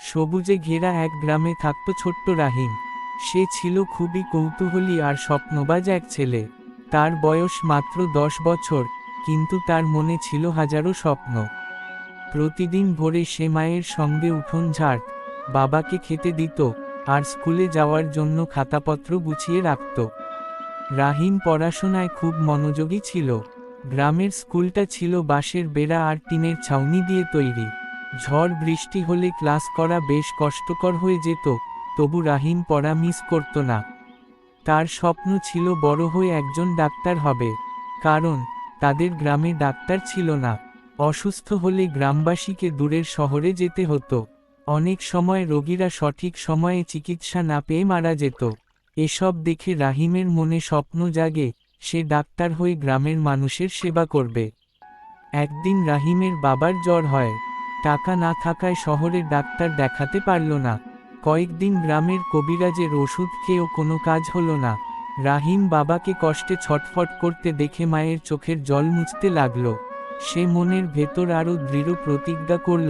সবুজে ঘেরা এক গ্রামে থাকত ছোট্ট রাহিম। সে ছিল খুবই কৌতূহলী আর স্বপ্নবাজ এক ছেলে। তার বয়স মাত্র 10 বছর, কিন্তু তার মনে ছিল হাজারো স্বপ্ন। প্রতিদিন ভোরে সে মায়ের সঙ্গে উঠোন ঝাড়ত, বাবাকে খেতে দিত, আর স্কুলে যাওয়ার জন্য খাতাপত্র গুছিয়ে রাখত। রাহিম পড়াশোনায় খুব মনোযোগী ছিল। গ্রামের স্কুলটা ছিল বাঁশের বেড়া আর টিনের ছাউনি দিয়ে তৈরি। ঝড় বৃষ্টি হলে ক্লাস করা বেশ কষ্টকর হয়ে যেত, তবু রাহিম পড়া মিস করত না। তার স্বপ্ন ছিল বড় হয়ে একজন ডাক্তার হবে, কারণ তাদের গ্রামে ডাক্তার ছিল না। অসুস্থ হলে গ্রামবাসীকে দূরের শহরে যেতে হতো। অনেক সময় রোগীরা সঠিক সময়ে চিকিৎসা না পেয়ে মারা যেত। এসব দেখে রাহিমের মনে স্বপ্ন জাগে, সে ডাক্তার হয়ে গ্রামের মানুষের সেবা করবে। একদিন রাহিমের বাবার জ্বর হয়। টাকা না থাকায় শহরের ডাক্তার দেখাতে পারল না। কয়েকদিন গ্রামের কবিরাজের ওষুধ খেয়েও কোনো কাজ হলো না। রাহিম বাবাকে কষ্টে ছটফট করতে দেখে মায়ের চোখের জল মুছতে লাগল। সে মনের ভেতর আরও দৃঢ় প্রতিজ্ঞা করল,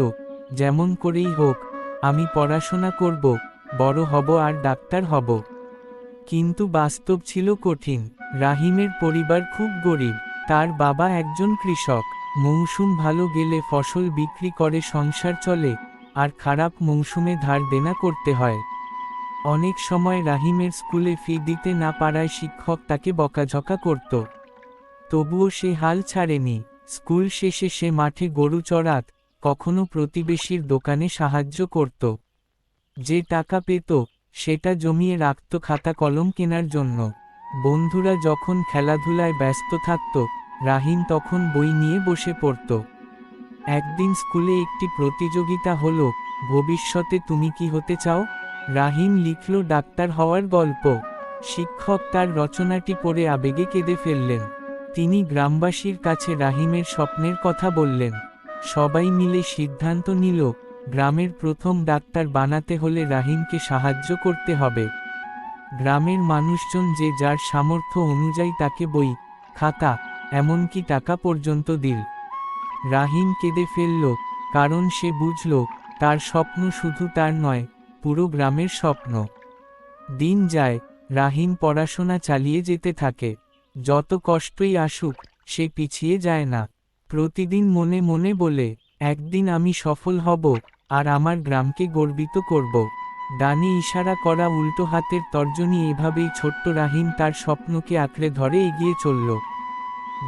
যেমন করেই হোক, আমি পড়াশোনা করব, বড় হব আর ডাক্তার হব। কিন্তু বাস্তব ছিল কঠিন। রাহিমের পরিবার খুব গরিব। তার বাবা একজন কৃষক। মৌসুম ভালো গেলে ফসল বিক্রি করে সংসার চলে, আর খারাপ মৌসুমে ধার দেনা করতে হয়। অনেক সময় রাহিমের স্কুলে ফি দিতে না পারায় শিক্ষক তাকে বকাঝকা করত। তবুও সে হাল ছাড়েনি। স্কুল শেষে সে মাঠে গরু চড়াত, কখনো প্রতিবেশীর দোকানে সাহায্য করত। যে টাকা পেত, সেটা জমিয়ে রাখত খাতা কলম কেনার জন্য। বন্ধুরা যখন খেলাধুলায় ব্যস্ত থাকত, রাহিম তখন বই নিয়ে বসে পড়ত। একদিন স্কুলে একটি প্রতিযোগিতা হলো, ভবিষ্যতে তুমি কি হতে চাও? রাহিম লিখল ডাক্তার হওয়ার গল্প। শিক্ষক তার রচনাটি পড়ে আবেগে কেঁদে ফেললেন। তিনি গ্রামবাসীর কাছে রাহিমের স্বপ্নের কথা বললেন। সবাই মিলে সিদ্ধান্ত নিল, গ্রামের প্রথম ডাক্তার বানাতে হলে রাহিমকে সাহায্য করতে হবে। গ্রামের মানুষজন যে যার সামর্থ্য অনুযায়ী তাকে বই, খাতা, এমনকি টাকা পর্যন্ত দিল। রাহিম কেঁদে ফেলল, কারণ সে বুঝল, তার স্বপ্ন শুধু তার নয়, পুরো গ্রামের স্বপ্ন। দিন যায়, রাহিম পড়াশোনা চালিয়ে যেতে থাকে। যত কষ্টই আসুক, সে পিছিয়ে যায় না। প্রতিদিন মনে মনে বলে, একদিন আমি সফল হব, আর আমার গ্রামকে গর্বিত করব। ডানে ইশারা করা উল্টো হাতের তর্জনী, এভাবেই ছোট্ট রাহিম তার স্বপ্নকে আঁকড়ে ধরে এগিয়ে চলল।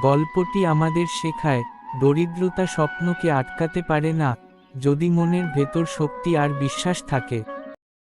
গল্পটি আমাদের শেখায়, দরিদ্রতা স্বপ্নকে আটকাতে পারে না, যদি মনের ভেতর শক্তি আর বিশ্বাস থাকে।